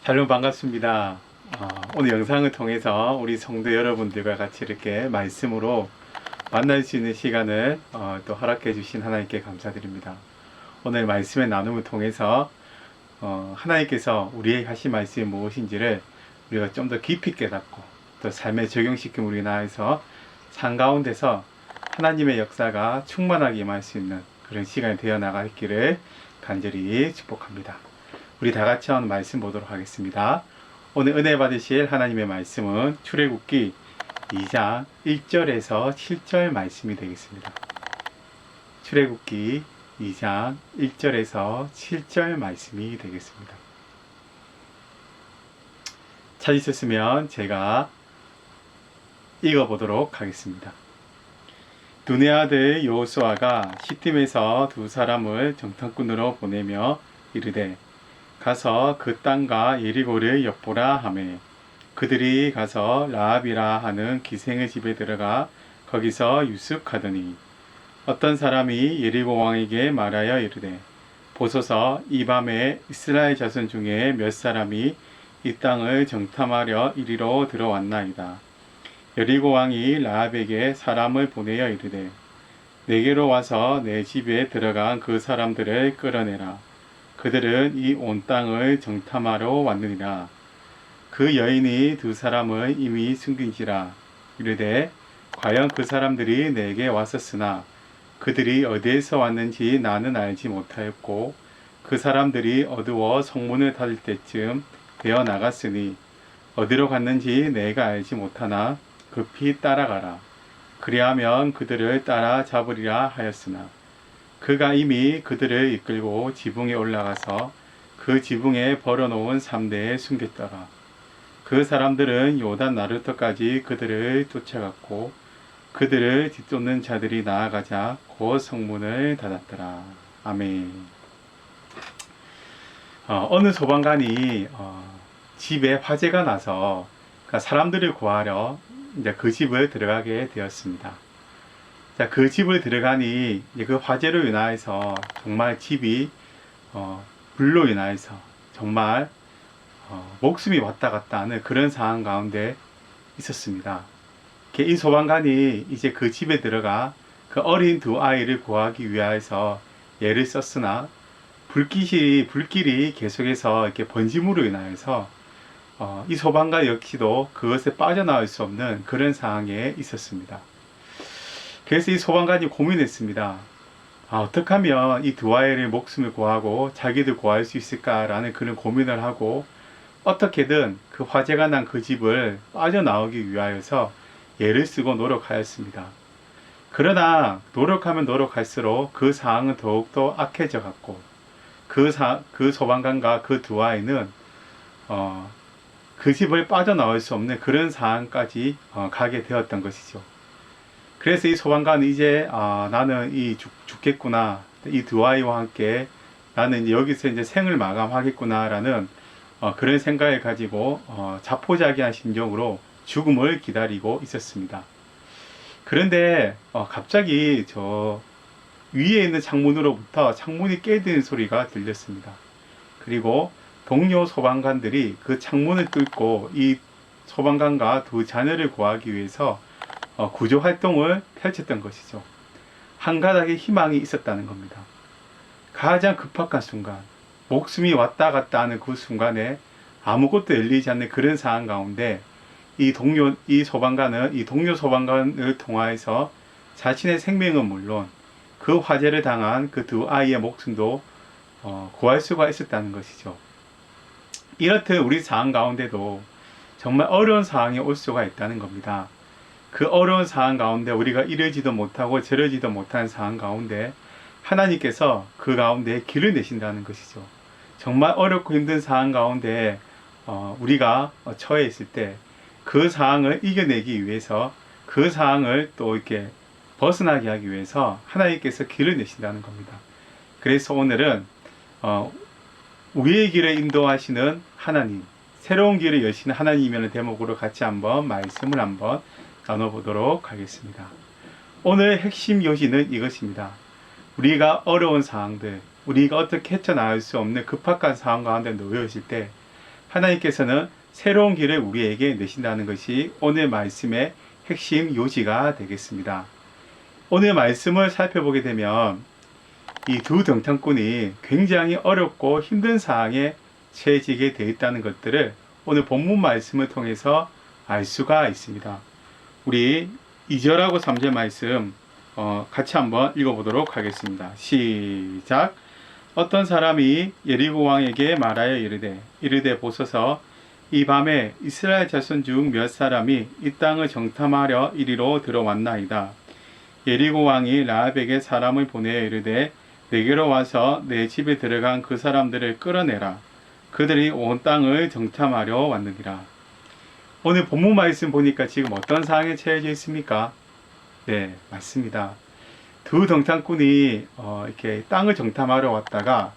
샬롬 반갑습니다. 오늘 영상을 통해서 우리 성도 여러분들과 같이 이렇게 말씀으로 만날 수 있는 시간을 또 허락해 주신 하나님께 감사드립니다. 오늘 말씀의 나눔을 통해서 하나님께서 우리에게 하신 말씀이 무엇인지를 우리가 좀 더 깊이 깨닫고 또 삶에 적용시키는 우리 나라에서 삶 가운데서 하나님의 역사가 충만하게 임할 수 있는 그런 시간이 되어 나가기를 간절히 축복합니다. 우리 다 같이 한번 말씀 보도록 하겠습니다. 오늘 은혜 받으실 하나님의 말씀은 출애굽기 2장 1절에서 7절 말씀이 되겠습니다. 출애굽기 2장 1절에서 7절 말씀이 되겠습니다. 찾으셨으면 제가 읽어보도록 하겠습니다. 눈의 아들 여호수아가 시팀에서 두 사람을 정탐꾼으로 보내며 이르되 가서 그 땅과 예리고를 엿보라 하매 그들이 가서 라합이라 하는 기생의 집에 들어가 거기서 유숙하더니 어떤 사람이 예리고 왕에게 말하여 이르되 보소서 이 밤에 이스라엘 자손 중에 몇 사람이 이 땅을 정탐하려 이리로 들어왔나이다. 여리고 왕이 라합에게 사람을 보내어 이르되 내게로 와서 내 집에 들어간 그 사람들을 끌어내라. 그들은 이 온 땅을 정탐하러 왔느니라. 그 여인이 두 사람을 이미 숨긴지라. 이르되 과연 그 사람들이 내게 왔었으나 그들이 어디에서 왔는지 나는 알지 못하였고 그 사람들이 어두워 성문을 닫을 때쯤 되어 나갔으니 어디로 갔는지 내가 알지 못하나 급히 따라가라. 그리하면 그들을 따라 잡으리라 하였으나 그가 이미 그들을 이끌고 지붕에 올라가서 그 지붕에 벌어놓은 삼대에 숨겼더라. 그 사람들은 요단 나루터까지 그들을 쫓아갔고 그들을 뒤쫓는 자들이 나아가자 곧 성문을 닫았더라. 아멘. 어느 소방관이 집에 화재가 나서 사람들을 구하러 이제 그 집을 들어가게 되었습니다. 자, 그 집을 들어가니 그 화재로 인하여서 정말 집이 불로 인하여서 정말 목숨이 왔다 갔다 하는 그런 상황 가운데 있었습니다. 이 소방관이 이제 그 집에 들어가 그 어린 두 아이를 구하기 위하여서 애를 썼으나 불길이 계속해서 이렇게 번짐으로 인하여서 이 소방관 역시도 그것에 빠져나올 수 없는 그런 상황에 있었습니다. 그래서 이 소방관이 고민했습니다. 어떻게 하면 이 두 아이의 목숨을 구하고 자기도 구할 수 있을까라는 그런 고민을 하고 어떻게든 그 화재가 난 그 집을 빠져나오기 위하여서 애를 쓰고 노력하였습니다. 그러나 노력하면 노력할수록 그 상황은 더욱더 악해져 갔고 그 소방관과 그 두 아이는 그 집을 빠져나올 수 없는 그런 상황까지 가게 되었던 것이죠. 그래서 이 소방관은 이제 나는 죽겠구나, 이 두 아이와 함께 나는 여기서 이제 생을 마감하겠구나라는 그런 생각을 가지고 자포자기한 심정으로 죽음을 기다리고 있었습니다. 그런데 갑자기 저 위에 있는 창문으로부터 창문이 깨지는 소리가 들렸습니다. 그리고 동료 소방관들이 그 창문을 뚫고 이 소방관과 두 자녀를 구하기 위해서 구조 활동을 펼쳤던 것이죠. 한 가닥의 희망이 있었다는 겁니다. 가장 급박한 순간, 목숨이 왔다 갔다 하는 그 순간에 아무것도 열리지 않는 그런 상황 가운데 이 동료 소방관을 통하여서 자신의 생명은 물론 그 화재를 당한 그 두 아이의 목숨도 구할 수가 있었다는 것이죠. 이렇듯 우리 상황 가운데도 정말 어려운 상황이 올 수가 있다는 겁니다. 그 어려운 상황 가운데 우리가 이러지도 못하고 저러지도 못하는 상황 가운데 하나님께서 그 가운데 길을 내신다는 것이죠. 정말 어렵고 힘든 상황 가운데 우리가 처해 있을 때 그 상황을 이겨내기 위해서 그 상황을 또 이렇게 벗어나게 하기 위해서 하나님께서 길을 내신다는 겁니다. 그래서 오늘은 우리의 길을 인도하시는 하나님, 새로운 길을 여시는 하나님이라는 대목으로 같이 한번 말씀을 한번 나눠보도록 하겠습니다. 오늘 핵심 요지는 이것입니다. 우리가 어려운 상황들, 우리가 어떻게 헤쳐나갈 수 없는 급박한 상황 가운데 놓여 있을 때 하나님께서는 새로운 길을 우리에게 내신다는 것이 오늘 말씀의 핵심 요지가 되겠습니다. 오늘 말씀을 살펴보게 되면 이 두 등탄꾼이 굉장히 어렵고 힘든 상황에 처해지게 되어 있다는 것들을 오늘 본문 말씀을 통해서 알 수가 있습니다. 우리 2절하고 3절 말씀 같이 한번 읽어보도록 하겠습니다. 시작. 어떤 사람이 여리고 왕에게 말하여 이르되 보소서, 이 밤에 이스라엘 자손 중 몇 사람이 이 땅을 정탐하려 이리로 들어왔나이다. 여리고 왕이 라합에게 사람을 보내어 이르되 내게로 와서 내 집에 들어간 그 사람들을 끌어내라. 그들이 온 땅을 정탐하려 왔느니라. 오늘 본문 말씀 보니까 지금 어떤 상황에 처해져 있습니까? 네, 맞습니다. 두 정탐꾼이 이렇게 땅을 정탐하러 왔다가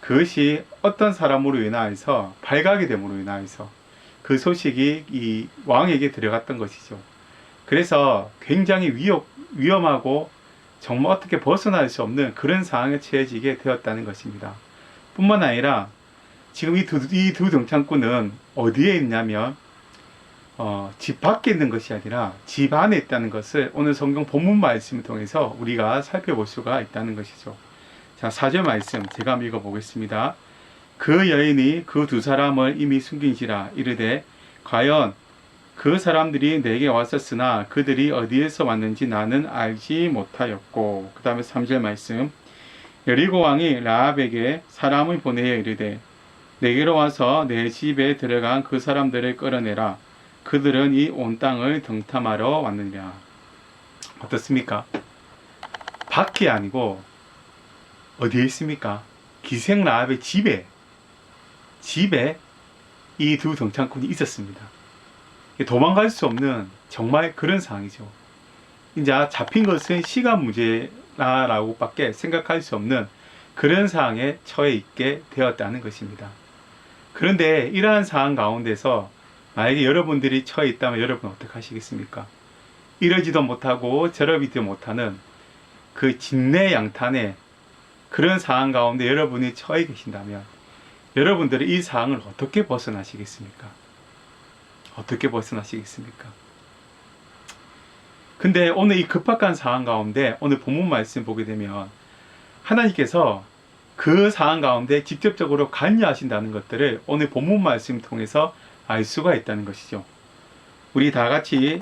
그것이 어떤 사람으로 인하여서 발각이 됨으로 인하여서 그 소식이 이 왕에게 들어갔던 것이죠. 그래서 굉장히 위험하고 정말 어떻게 벗어날 수 없는 그런 상황에 처해지게 되었다는 것입니다. 뿐만 아니라 지금 이 두 정탐꾼은 어디에 있냐면 집 밖에 있는 것이 아니라 집 안에 있다는 것을 오늘 성경 본문 말씀을 통해서 우리가 살펴볼 수가 있다는 것이죠. 자, 4절 말씀 제가 한번 읽어보겠습니다. 그 여인이 그 두 사람을 이미 숨긴지라 이르되 과연 그 사람들이 내게 왔었으나 그들이 어디에서 왔는지 나는 알지 못하였고. 그 다음에 3절 말씀. 여리고 왕이 라합에게 사람을 보내어 이르되 내게로 와서 내 집에 들어간 그 사람들을 끌어내라. 그들은 이 온 땅을 정탐하러 왔느니라. 어떻습니까? 밖이 아니고 어디에 있습니까? 기생 라합의 집에 이 두 정탐꾼이 있었습니다. 도망갈 수 없는 정말 그런 상황이죠. 이제 잡힌 것은 시간 문제라고 밖에 생각할 수 없는 그런 상황에 처해 있게 되었다는 것입니다. 그런데 이러한 상황 가운데서 만약에 여러분들이 처해 있다면 여러분 어떻게 하시겠습니까? 이러지도 못하고 저러지도 못하는 그 진내양탄의 그런 상황 가운데 여러분이 처해 계신다면 여러분들이 이 상황을 어떻게 벗어나시겠습니까? 어떻게 벗어나시겠습니까? 근데 오늘 이 급박한 상황 가운데 오늘 본문 말씀 보게 되면 하나님께서 그 상황 가운데 직접적으로 관여하신다는 것들을 오늘 본문 말씀 통해서 알 수가 있다는 것이죠. 우리 다 같이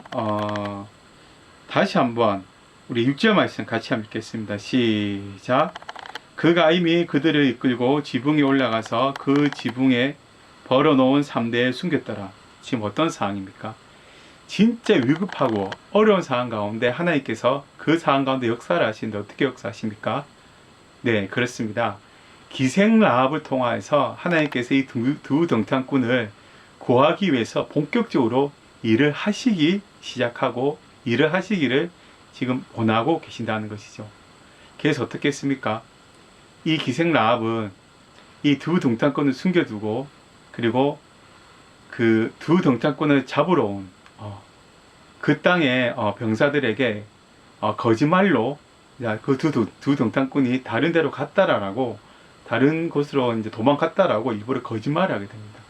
다시 한번 우리 6절 말씀 같이 한번 읽겠습니다. 시작. 그가 이미 그들을 이끌고 지붕에 올라가서 그 지붕에 벌어놓은 3대에 숨겼더라. 지금 어떤 상황입니까? 진짜 위급하고 어려운 상황 가운데 하나님께서 그 상황 가운데 역사를 하시는데 어떻게 역사하십니까? 네, 그렇습니다. 기생 라합을 통하여서 하나님께서 이 두 정탐꾼을 구하기 위해서 본격적으로 일을 하시기 시작하고 일을 하시기를 지금 원하고 계신다는 것이죠. 그래서 어떻게 했습니까? 이 기생 라합은 이 두 정탐꾼을 숨겨두고 그리고 그 두 정탐꾼을 잡으러 온 그 땅의 병사들에게 거짓말로 그 두 정탐꾼이 다른 데로 갔다라고 다른 곳으로 이제 도망갔다라고 일부러 거짓말을 하게 됩니다.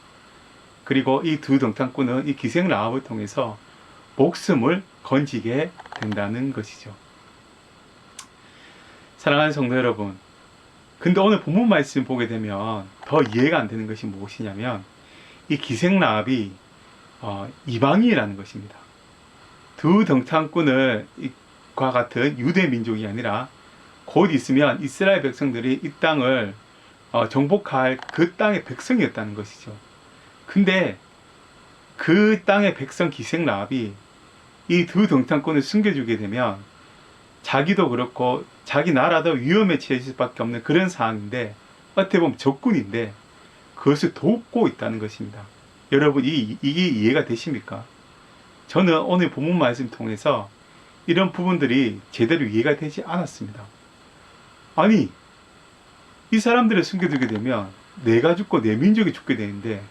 그리고 이 두 정탐꾼은 이 기생 라합을 통해서 목숨을 건지게 된다는 것이죠. 사랑하는 성도 여러분, 근데 오늘 본문 말씀 보게 되면 더 이해가 안 되는 것이 무엇이냐면 이 기생 라합이 이방인이라는 것입니다. 두 정탐꾼과 같은 유대 민족이 아니라 곧 있으면 이스라엘 백성들이 이 땅을 정복할 그 땅의 백성이었다는 것이죠. 근데 그 땅의 백성 기생 라합이 이 두 정탐꾼을 숨겨주게 되면 자기도 그렇고 자기 나라도 위험에 처해질 수밖에 없는 그런 상황인데 어떻게 보면 적군인데 그것을 돕고 있다는 것입니다. 여러분 이게 이해가 되십니까? 저는 오늘 본문 말씀 통해서 이런 부분들이 제대로 이해가 되지 않았습니다. 아니 이 사람들을 숨겨두게 되면 내가 죽고 내 민족이 죽게 되는데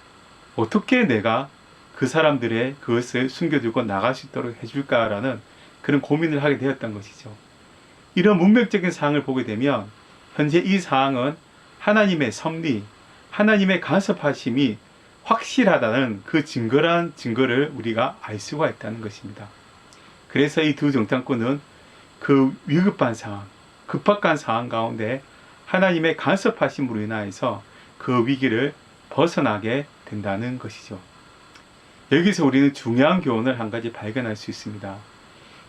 어떻게 내가 그 사람들의 그것을 숨겨두고 나갈 수 있도록 해줄까라는 그런 고민을 하게 되었던 것이죠. 이런 문맥적인 사항을 보게 되면 현재 이 사항은 하나님의 섭리, 하나님의 간섭하심이 확실하다는 그 증거를 우리가 알 수가 있다는 것입니다. 그래서 이 두 정탐꾼은 그 위급한 상황, 급박한 상황 가운데 하나님의 간섭하심으로 인하여서 그 위기를 벗어나게 된다는 것이죠. 여기서 우리는 중요한 교훈을 한 가지 발견할 수 있습니다.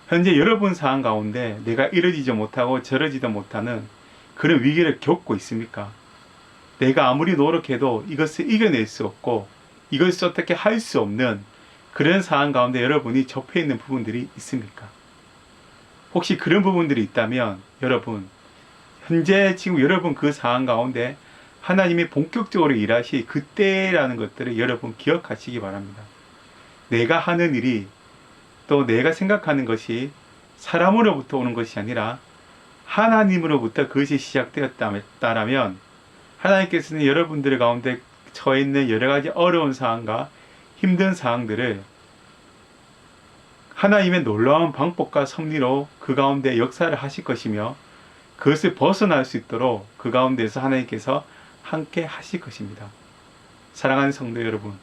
현재 여러분 상황 가운데 내가 이러지도 못하고 저러지도 못하는 그런 위기를 겪고 있습니까? 내가 아무리 노력해도 이것을 이겨낼 수 없고 이것을 어떻게 할 수 없는 그런 상황 가운데 여러분이 접해 있는 부분들이 있습니까? 혹시 그런 부분들이 있다면 여러분, 현재 지금 여러분 그 상황 가운데 하나님이 본격적으로 일하실 그때라는 것들을 여러분 기억하시기 바랍니다. 내가 하는 일이 또 내가 생각하는 것이 사람으로부터 오는 것이 아니라 하나님으로부터 그것이 시작되었다면 하나님께서는 여러분들 가운데 처해 있는 여러 가지 어려운 상황과 힘든 상황들을 하나님의 놀라운 방법과 섭리로 그 가운데 역사를 하실 것이며 그것을 벗어날 수 있도록 그 가운데서 하나님께서 함께 하실 것입니다. 사랑하는 성도 여러분,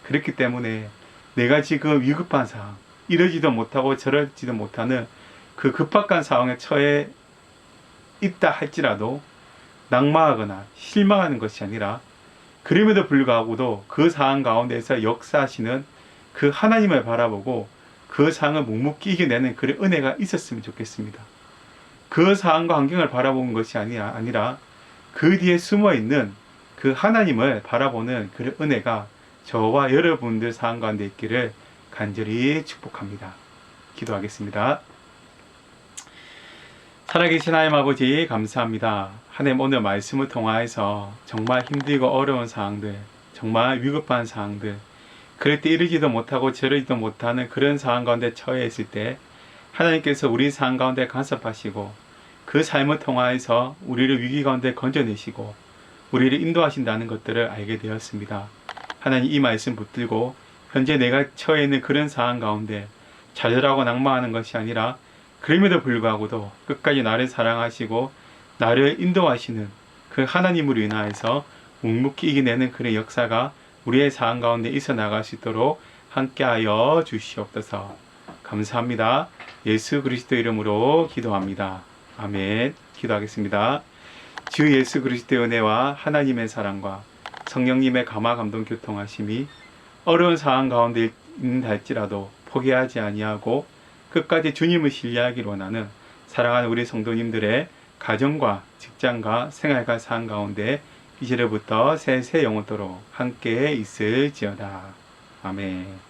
그렇기 때문에 내가 지금 위급한 상황, 이러지도 못하고 저러지도 못하는 그 급박한 상황에 처해 있다 할지라도 낙마하거나 실망하는 것이 아니라 그럼에도 불구하고도 그 상황 가운데서 역사하시는 그 하나님을 바라보고 그 상황을 묵묵히 이겨내는 그런 은혜가 있었으면 좋겠습니다. 그 상황과 환경을 바라보는 것이 아니라 그 뒤에 숨어있는 그 하나님을 바라보는 그런 은혜가 저와 여러분들 상황 가운데 있기를 간절히 축복합니다. 기도하겠습니다. 살아계신 하나님 아버지 감사합니다. 하나님 오늘 말씀을 통하여서 정말 힘들고 어려운 상황들, 정말 위급한 상황들, 그럴 때 이러지도 못하고 저러지도 못하는 그런 상황 가운데 처해 있을 때 하나님께서 우리 상황 가운데 간섭하시고 그 삶을 통하여서 우리를 위기 가운데 건져내시고 우리를 인도하신다는 것들을 알게 되었습니다. 하나님 이 말씀 붙들고 현재 내가 처해 있는 그런 상황 가운데 좌절하고 낙망하는 것이 아니라 그럼에도 불구하고도 끝까지 나를 사랑하시고 나를 인도하시는 그 하나님으로 인하여서 묵묵히 이겨내는 그런 역사가 우리의 상황 가운데 있어 나갈 수 있도록 함께하여 주시옵소서. 감사합니다. 예수 그리스도 이름으로 기도합니다. 아멘. 기도하겠습니다. 주 예수 그리스도의 은혜와 하나님의 사랑과 성령님의 감화 감동 교통하심이 어려운 상황 가운데 있는 할지라도 포기하지 아니하고 끝까지 주님을 신뢰하기를 원하는 사랑하는 우리 성도님들의 가정과 직장과 생활과 삶 가운데 이제로부터 세세 영원토록 함께 있을지어다. 아멘.